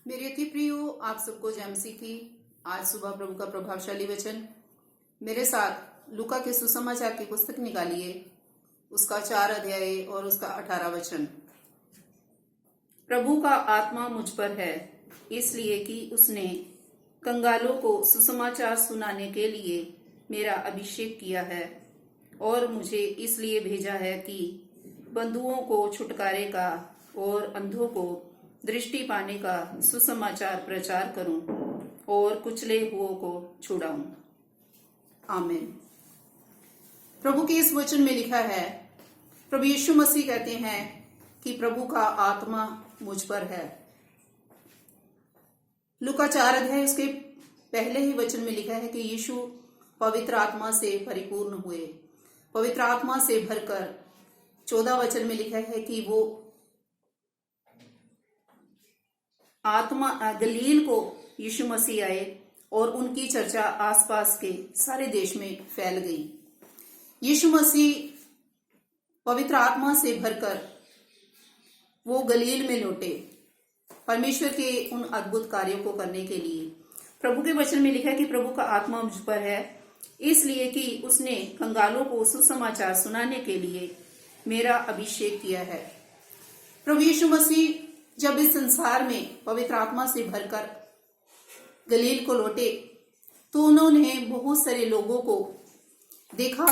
मेरे अति प्रियो, आप सबको जय मसीह की। आज सुबह प्रभु का प्रभावशाली वचन मेरे साथ लूका के सुसमाचार की पुस्तक निकालिए, उसका 4 अध्याय और उसका 18 वचन। प्रभु का आत्मा मुझ पर है, इसलिए कि उसने कंगालों को सुसमाचार सुनाने के लिए मेरा अभिषेक किया है, और मुझे इसलिए भेजा है कि बंधुओं को छुटकारे का और अंधों को दृष्टि पाने का सुसमाचार प्रचार करूं और कुचले हुओं को छुड़ाऊं। आमीन। प्रभु के इस वचन में लिखा है, प्रभु यीशु मसीह कहते हैं कि प्रभु का आत्मा मुझ पर है। लूका 4 अध्याय उसके पहले ही वचन में लिखा है कि यीशु पवित्र आत्मा से परिपूर्ण हुए, पवित्र आत्मा से भरकर। 14 वचन में लिखा है कि वो आत्मा गलील को यीशु मसीह आए और उनकी चर्चा आसपास के सारे देश में फैल गई। यीशु मसीह पवित्र आत्मा से भरकर वो गलील में लौटे परमेश्वर के उन अद्भुत कार्यों को करने के लिए। प्रभु के वचन में लिखा है कि प्रभु का आत्मा मुझ पर है, इसलिए कि उसने कंगालों को सुसमाचार सुनाने के लिए मेरा अभिषेक किया है। प्रभु यीशु मसीह जब इस संसार में पवित्र आत्मा से भरकर गलील को लौटे तो उन्होंने बहुत सारे लोगों को देखा,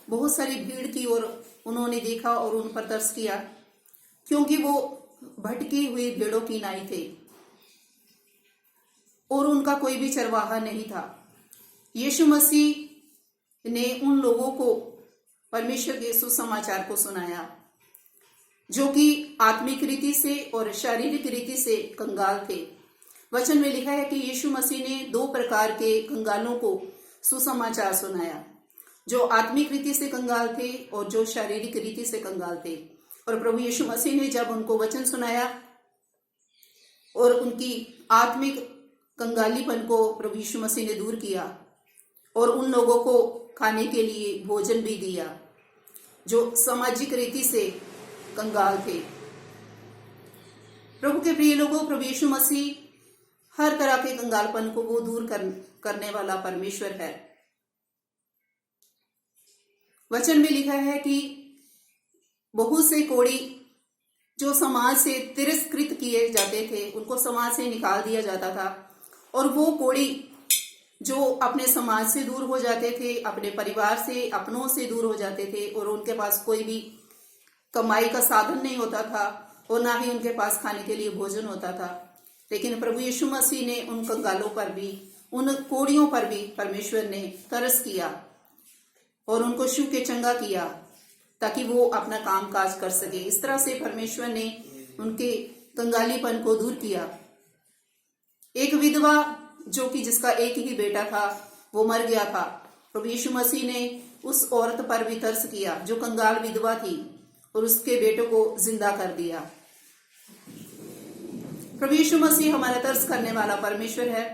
बहुत सारी भीड़ की और उन्होंने देखा और उन पर तरस किया, क्योंकि वो भटकी हुई भेड़ों की नाई थे और उनका कोई भी चरवाहा नहीं था। यीशु मसीह ने उन लोगों को परमेश्वर के सुसमाचार को सुनाया, जो कि आत्मिक रीति से और शारीरिक रीति से कंगाल थे। वचन में लिखा है कि यीशु मसीह ने 2 प्रकार के कंगालों को सुसमाचार सुनाया, जो आत्मिक रीति से कंगाल थे और जो शारीरिक रीति से कंगाल थे। और प्रभु यीशु मसीह ने जब उनको वचन सुनाया और उनकी आत्मिक कंगालीपन को प्रभु यीशु मसीह ने दूर किया और उन लोगों को खाने के लिए भोजन भी दिया जो सामाजिक रीति से कंगाल थे। प्रभु के प्रिय लोगों, प्रभु यीशु मसीह हर तरह के कंगालपन को वो दूर करने वाला परमेश्वर है। वचन में लिखा है कि बहुत से कोढ़ी जो समाज से तिरस्कृत किए जाते थे, उनको समाज से निकाल दिया जाता था, और वो कोढ़ी जो अपने समाज से दूर हो जाते थे, अपने परिवार से, अपनों से दूर हो जाते थे, और उनके पास कोई भी कमाई का साधन नहीं होता था और ना ही उनके पास खाने के लिए भोजन होता था। लेकिन प्रभु यीशु मसीह ने उन कंगालों पर भी, उन कोढ़ियों पर भी परमेश्वर ने तरस किया और उनको छू के चंगा किया ताकि वो अपना काम काज कर सके। इस तरह से परमेश्वर ने उनके कंगालीपन को दूर किया। एक विधवा जो कि जिसका एक ही बेटा था वो मर गया था, प्रभु यीशु मसीह ने उस औरत पर भी तरस किया जो कंगाल विधवा थी और उसके बेटे को जिंदा कर दिया। प्रभु यीशु मसीह हमारा तरस करने वाला परमेश्वर है।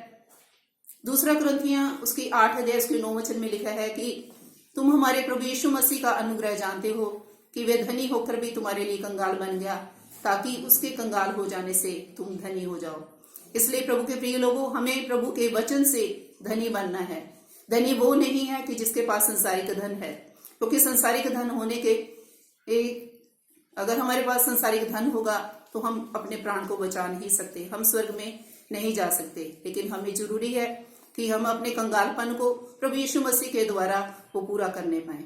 2 कुरिन्थियों उसकी 8 अध्याय उसके 9 वचन में लिखा है कि तुम हमारे प्रभु यीशु मसीह का अनुग्रह जानते हो कि वे धनी होकर भी तुम्हारे लिए कंगाल बन गया, ताकि उसके कंगाल हो जाने से तुम धनी हो जाओ। इसलिए प्रभु के प्रिय लोगों, हमें प्रभु के वचन से धनी बनना है। धनी वो नहीं है कि जिसके पास संसारिक धन है, क्योंकि संसारिक धन होने के अगर हमारे पास संसारिक धन होगा तो हम अपने प्राण को बचा नहीं सकते, हम स्वर्ग में नहीं जा सकते। लेकिन हमें जरूरी है कि हम अपने कंगालपन को प्रभु यीशु मसीह के द्वारा वो पूरा करने पाए।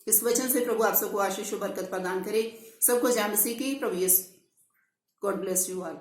इस वचन से प्रभु आप सबको आशीष और बरकत प्रदान करे। सबको जय मसीह की। प्रभु यीशु, गॉड ब्लेस यू ऑल।